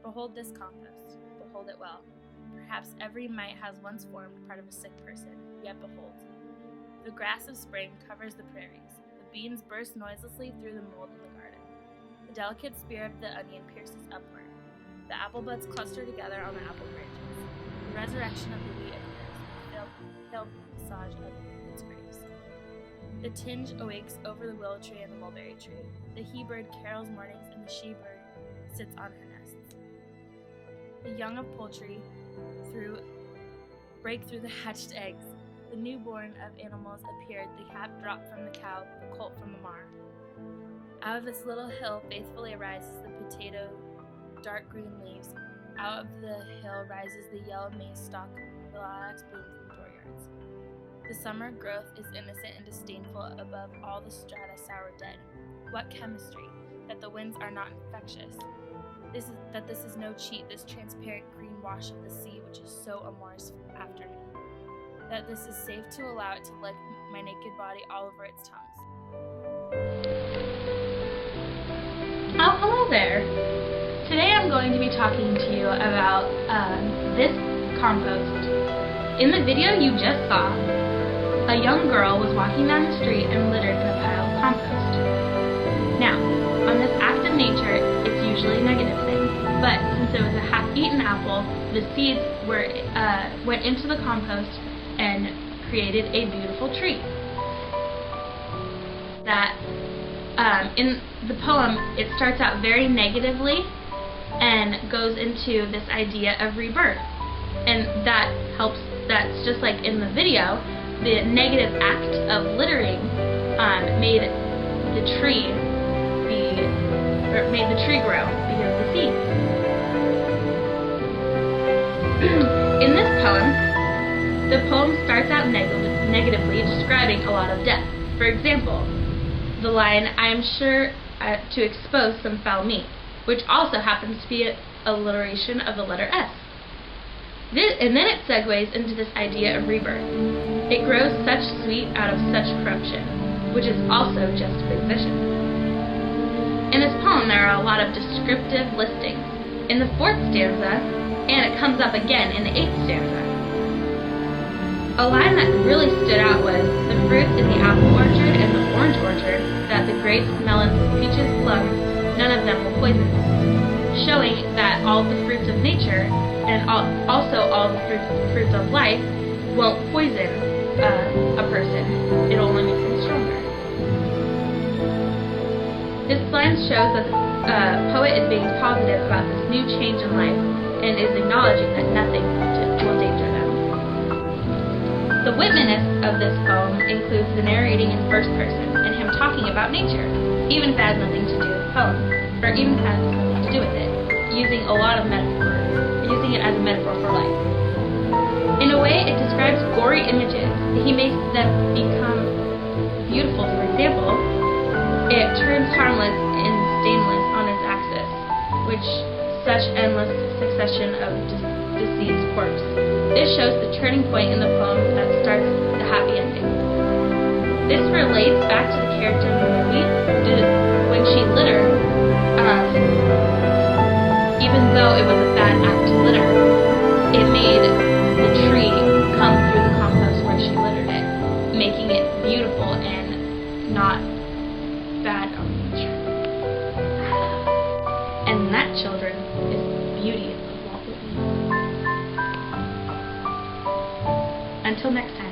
Behold this compost, behold it well. Perhaps every mite has once formed part of a sick person, yet behold. The grass of spring covers the prairies. The beans burst noiselessly through the mold in the garden. The delicate spear of the onion pierces upward. The apple buds cluster together on the apple branches. The resurrection of the wheat appears, the pale visage of its grapes. The tinge awakes over the willow tree and the mulberry tree. The he-bird carols mornings, and the she-bird sits on her nests. The young of poultry break through the hatched eggs. The newborn of animals appeared, the calf dropped from the cow, the colt from the mar. Out of this little hill faithfully arises the potato, dark green leaves. Out of the hill rises the yellow maize stalk, the lilacs bloom in the dooryards. The summer growth is innocent and disdainful above all the strata sour dead. What chemistry, that the winds are not infectious. This is no cheat, this transparent green wash of the sea which is so amorous after me. That this is safe to allow it to lick my naked body all over its tongues. Oh, hello there! Today I'm going to be talking to you about this compost. In the video you just saw, a young girl was walking down the street and littered in a pile of compost. Now, on this act of nature, it's usually a negative thing, but since it was a half-eaten apple, the seeds went into the compost and created a beautiful tree. That in the poem, it starts out very negatively and goes into this idea of rebirth. And that's just like in the video, the negative act of littering made the tree grow because of the seeds. In this poem, the poem starts out negatively, describing a lot of death. For example, the line, "I am sure to expose some foul meat," which also happens to be an alliteration of the letter S. And then it segues into this idea of rebirth. It grows such sweet out of such corruption, which is also juxtaposition. In this poem, there are a lot of descriptive listings. In the 4th stanza, and it comes up again in the 8th stanza. A line that really stood out was, "The fruits in the apple orchard and the orange orchard, that the grapes, melons, peaches, plums, none of them will poison," showing that all the fruits of nature and also all the fruits of life won't poison a person. It only makes them stronger. This line shows that the poet is being positive about this new change in life and is acknowledging that nothing will danger them. The witness of this poem includes the narrating in first person and him talking about nature, even if it has nothing to do with the poem, or even if it has nothing to do with it, using a lot of metaphors, using it as a metaphor for life. In a way, it describes gory images. He makes them become beautiful. For example, it turns harmless and stainless on its axis, which such endless succession of deceased corpse. This shows the turning point in the poem that starts the happy ending. This relates back to the character in the movie. When she littered, even though it was a bad act to litter, it made the tree come through the compost where she littered it, making it beautiful and not bad on nature. And that, children, is the beauty of Walt Whitman. Until next time.